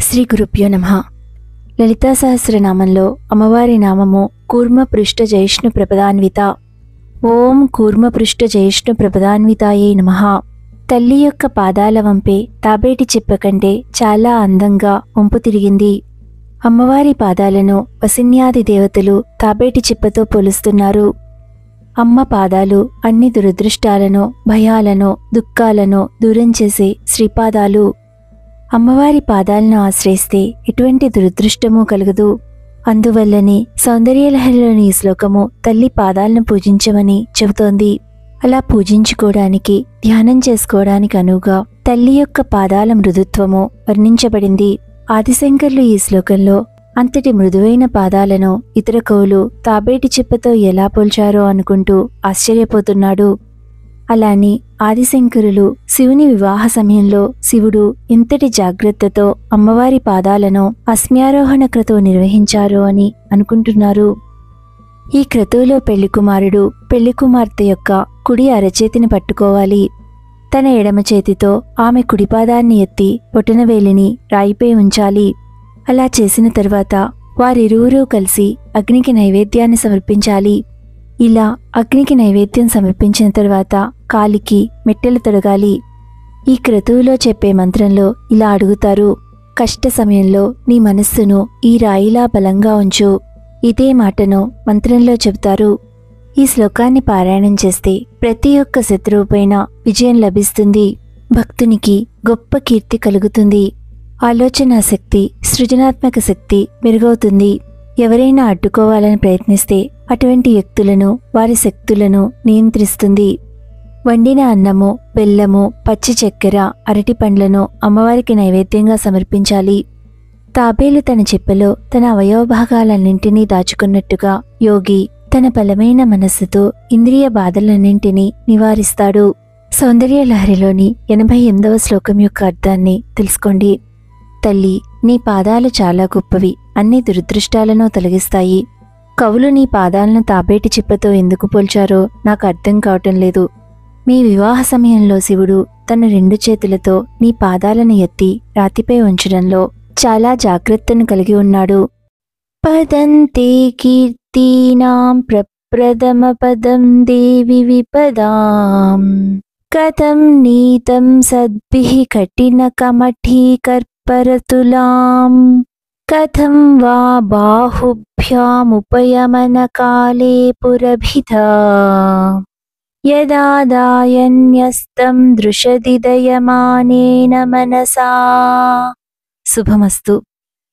శ్రీ గురుభ్యో నమః. లలితా సహస్రనామంలో అమ్మవారి నామము కూర్మపృష్ఠ జైష్ణు ప్రపదాన్విత. ఓం కూర్మపృష్ఠ జైష్ణు ప్రపదాన్వితాయే నమః. తల్లి యొక్క పాదాల వంపే తాబేటి చిప్ప కంటే చాలా అందంగా వంపు తిరిగింది. అమ్మవారి పాదాలను వసిన్యాది దేవతలు తాబేటి చిప్పతో పోలుస్తున్నారు. అమ్మ పాదాలు అన్ని దురదృష్టాలను, భయాలను, దుఃఖాలను దూరం చేసే శ్రీపాదాలు. అమ్మవారి పాదాలను ఆశ్రయిస్తే ఎటువంటి దురదృష్టమూ కలగదు. అందువల్లనే సౌందర్యలహరిలోని ఈ శ్లోకము తల్లి పాదాలను పూజించమని చెబుతోంది. అలా పూజించుకోవడానికి, ధ్యానం చేసుకోవడానికి అనువుగా తల్లి యొక్క పాదాల మృదుత్వము వర్ణించబడింది. ఆదిశంకర్లు ఈ శ్లోకంలో అంతటి మృదువైన పాదాలను ఇతర కవులు తాబేటి చిప్పతో ఎలా పోల్చారో అనుకుంటూ ఆశ్చర్యపోతున్నాడు. అలానే ఆదిశంకరులు శివుని వివాహ సమయంలో శివుడు ఇంతటి జాగ్రత్తతో అమ్మవారి పాదాలను అస్మ్యారోహణ క్రతువు నిర్వహించారు అని అనుకుంటున్నారు. ఈ క్రతువులో పెళ్లికుమారుడు పెళ్లికుమార్తె యొక్క కుడి అరచేతిని పట్టుకోవాలి. తన ఎడమ చేతితో ఆమె కుడిపాదాన్ని ఎత్తి బొటనవేలిని రాయిపై ఉంచాలి. అలా చేసిన తరువాత వారిరువురూ కలిసి అగ్నికి నైవేద్యాన్ని సమర్పించాలి. ఇలా అగ్నికి నైవేద్యం సమర్పించిన తరువాత కాలికి మెట్టెలు తొడగాలి. ఈ క్రతువులో చెప్పే మంత్రంలో ఇలా అడుగుతారు: కష్ట సమయంలో నీ మనస్సును ఈ రాయిలా బలంగా ఉంచు. ఇదే మాటను మంత్రంలో చెబుతారు. ఈ శ్లోకాన్ని పారాయణం చేస్తే ప్రతి ఒక్క శత్రువుపైన విజయం లభిస్తుంది. భక్తునికి గొప్ప కీర్తి కలుగుతుంది. ఆలోచనా శక్తి, సృజనాత్మక శక్తి మెరుగవుతుంది. ఎవరైనా అడ్డుకోవాలని ప్రయత్నిస్తే అటువంటి వ్యక్తులను, వారి శక్తులను నియంత్రిస్తుంది. వండిన అన్నము, బెల్లము, పచ్చి చక్కెర, అరటి పండ్లను అమ్మవారికి నైవేద్యంగా సమర్పించాలి. తాబేలు తన చిప్పలో తన అవయవభాగాలన్నింటినీ దాచుకున్నట్టుగా యోగి తన బలమైన మనస్సుతో ఇంద్రియ బాధలన్నింటినీ నివారిస్తాడు. సౌందర్యలహరిలోని 88వ శ్లోకం యొక్క అర్థాన్ని తెలుసుకోండి. తల్లి, నీ పాదాలు చాలా గొప్పవి, అన్ని దురదృష్టాలను తొలగిస్తాయి. కవులు నీ పాదాలను తాబేటి చిప్పతో ఎందుకు పోల్చారో నాకు అర్థం కావటం లేదు. మీ వివాహ సమయంలో శివుడు తన 2 చేతులతో నీ పాదాలను ఎత్తి రాతిపై ఉంచడంలో చాలా జాగ్రత్తను కలిగి ఉన్నాడు. పదంతే కీర్తీనాం ప్రప్రథమ పదం దేవి విపదాం కథం నీతం సద్భిః కఠిన కమఠీకర్పరతులాం కథం వా బాహుభ్యాముపయమన కాలే పురభిధా యదాదాయన్యస్తం దృశదిదయమానేన మనసా. శుభమస్తు.